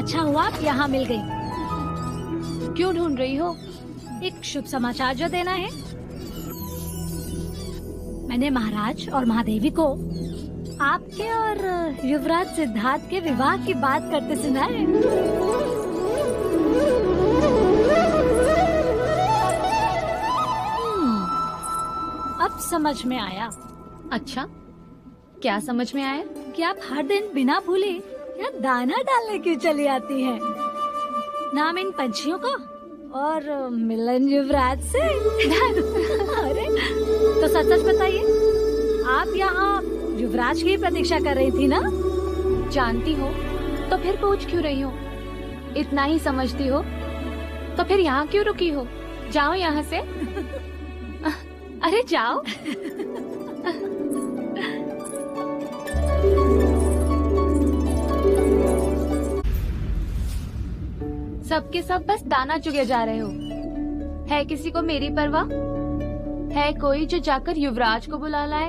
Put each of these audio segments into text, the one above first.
अच्छा हुआ आप यहाँ मिल गई। क्यों ढूंढ रही हो? एक शुभ समाचार जो देना है। मैंने महाराज और महादेवी को आपके और युवराज सिद्धार्थ के विवाह की बात करते सुना है। अब समझ में आया। अच्छा, क्या समझ में आया? कि आप हर दिन बिना भूले या दाना डालने क्यों चली आती हैं? नाम इन पंछियों का और मिलन युवराज से। अरे तो सच सच बताइए, आप यहाँ युवराज की प्रतीक्षा कर रही थी ना? जानती हो तो फिर पूछ क्यों रही हो? इतना ही समझती हो तो फिर यहाँ क्यों रुकी हो? जाओ यहाँ से। अरे जाओ। सबके सब बस दाना चुगे जा रहे हो। है किसी को मेरी परवाह? है कोई जो जाकर युवराज को बुला लाए?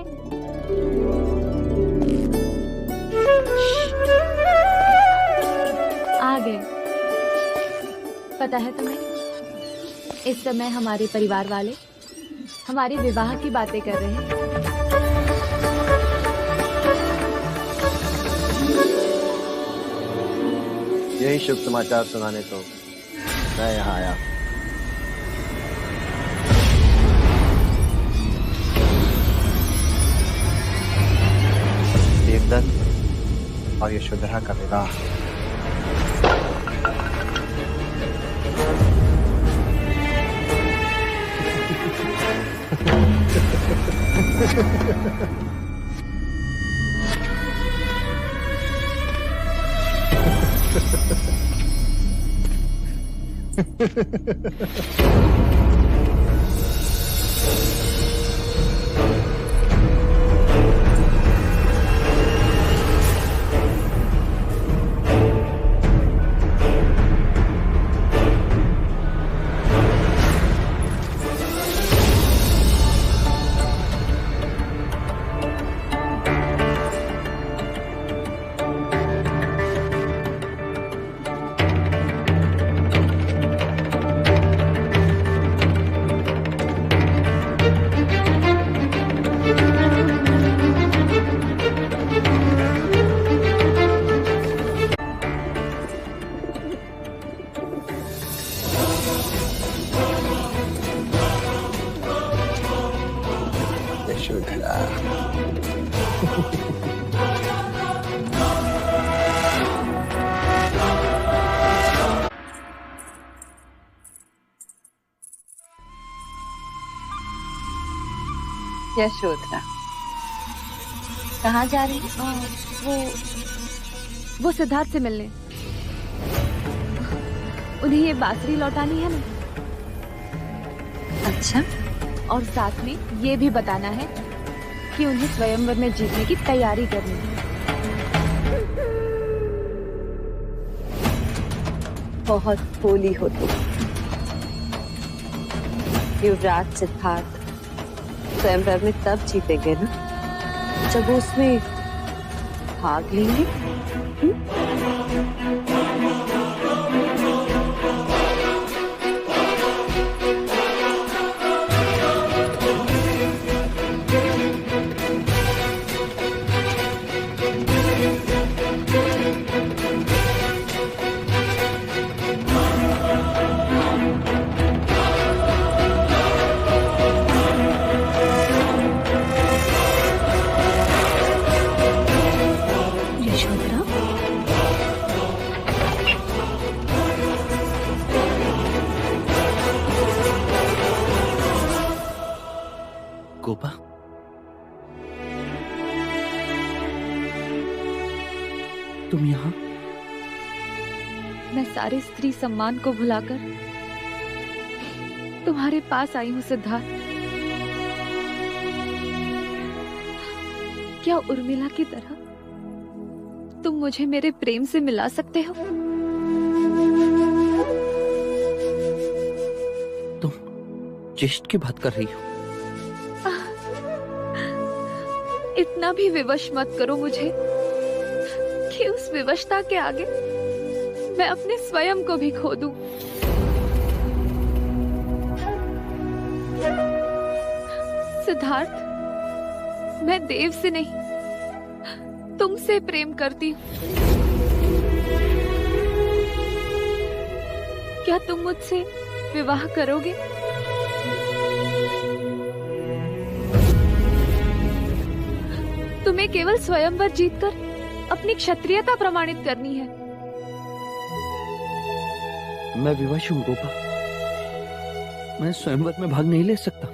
आ गए। पता है तुम्हें, इस समय हमारे परिवार वाले हमारे विवाह की बातें कर रहे हैं। यही शुभ समाचार सुनाने तो मैं यहाँ आया। देवदत्त और यशोधरा का विवाह। यशोधरा, कहाँ जा रही है? वो सिद्धार्थ से मिलने। उन्हें ये बांसुरी लौटानी है ना। अच्छा, और साथ में ये भी बताना है कि उन्हें स्वयंवर में जीतने की तैयारी करनी है। बहुत भोली हो तुम। युवराज सिद्धार्थ स्वयंवर में तब जीतेंगे ना जब वो उसमें भाग लेंगे। गोपा, तुम यहाँ? मैं सारे स्त्री सम्मान को भुलाकर तुम्हारे पास आई हूँ सिद्धार्थ। क्या उर्मिला की तरह तुम मुझे मेरे प्रेम से मिला सकते हो? तुम चेष्ट की बात कर रही हो? इतना भी विवश मत करो मुझे कि उस विवशता के आगे मैं अपने स्वयं को भी खो दूं। सिद्धार्थ, मैं देव से नहीं, तुमसे प्रेम करती हूँ। क्या तुम मुझसे विवाह करोगे? तुम्हें केवल स्वयंवर जीतकर अपनी क्षत्रियता प्रमाणित करनी है। मैं विवश हूँ गोपा, मैं स्वयंवर में भाग नहीं ले सकता।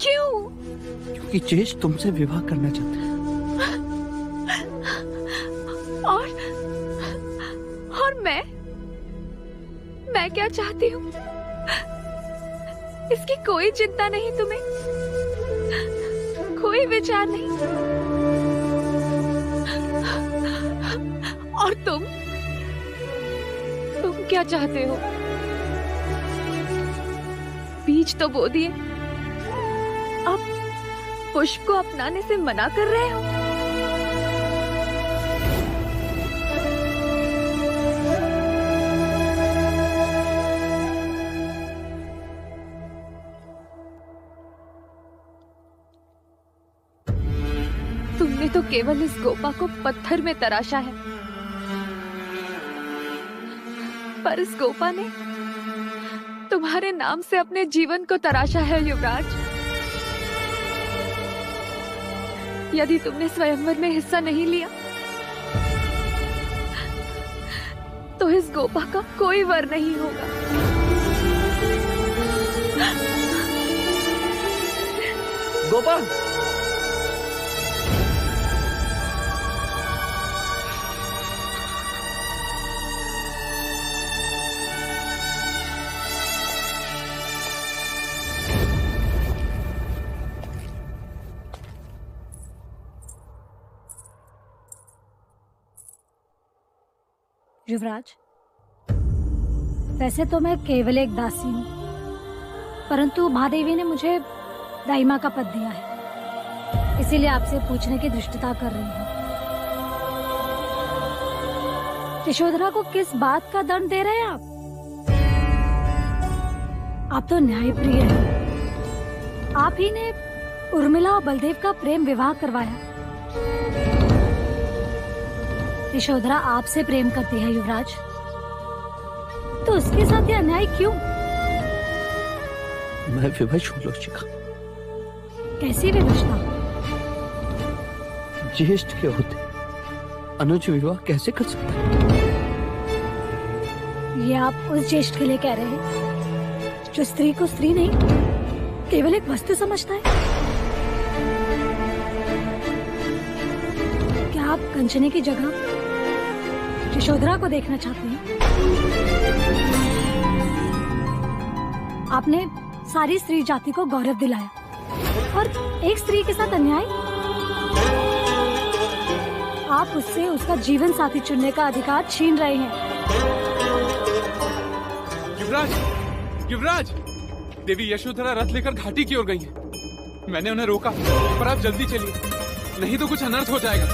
क्यों? क्योंकि ज्येष्ठ तुमसे विवाह करना चाहते हैं। और मैं क्या चाहती हूँ, इसकी कोई चिंता नहीं तुम्हें, कोई विचार नहीं। और तुम क्या चाहते हो? बीज तो बो दिए, अब पुष्प को अपनाने से मना कर रहे हो। तुमने तो केवल इस गोपा को पत्थर में तराशा है, पर इस गोपा ने तुम्हारे नाम से अपने जीवन को तराशा है युवराज। यदि तुमने स्वयंवर में हिस्सा नहीं लिया तो इस गोपा का कोई वर नहीं होगा। गोपा, युवराज, वैसे तो मैं केवल एक दासी हूँ, परंतु महादेवी ने मुझे दाइमा का पद दिया है, इसीलिए आपसे पूछने की धृष्टता कर रही हूँ। यशोधरा को किस बात का दंड दे रहे हैं आप? आप तो न्यायप्रिय हैं। आप ही ने उर्मिला और बलदेव का प्रेम विवाह करवाया। यशोधरा आपसे प्रेम करती है युवराज, तो उसके साथ ये अन्याय क्यों? मैं विवश हूँ लोचिका। कैसी विवशता? ज्येष्ठ के होते अनुज विवाह कैसे कर सकते हैं? ये आप उस ज्येष्ठ के लिए कह रहे हैं जो स्त्री को स्त्री नहीं, केवल एक वस्तु समझता है। क्या आप कंचने की जगह यशोधरा को देखना चाहते हैं? आपने सारी स्त्री जाति को गौरव दिलाया और एक स्त्री के साथ अन्याय? आप उससे उसका जीवन साथी चुनने का अधिकार छीन रहे हैं। युवराज, युवराज, देवी यशोधरा रथ लेकर घाटी की ओर गई हैं। मैंने उन्हें रोका, पर आप जल्दी चलिए, नहीं तो कुछ अनर्थ हो जाएगा।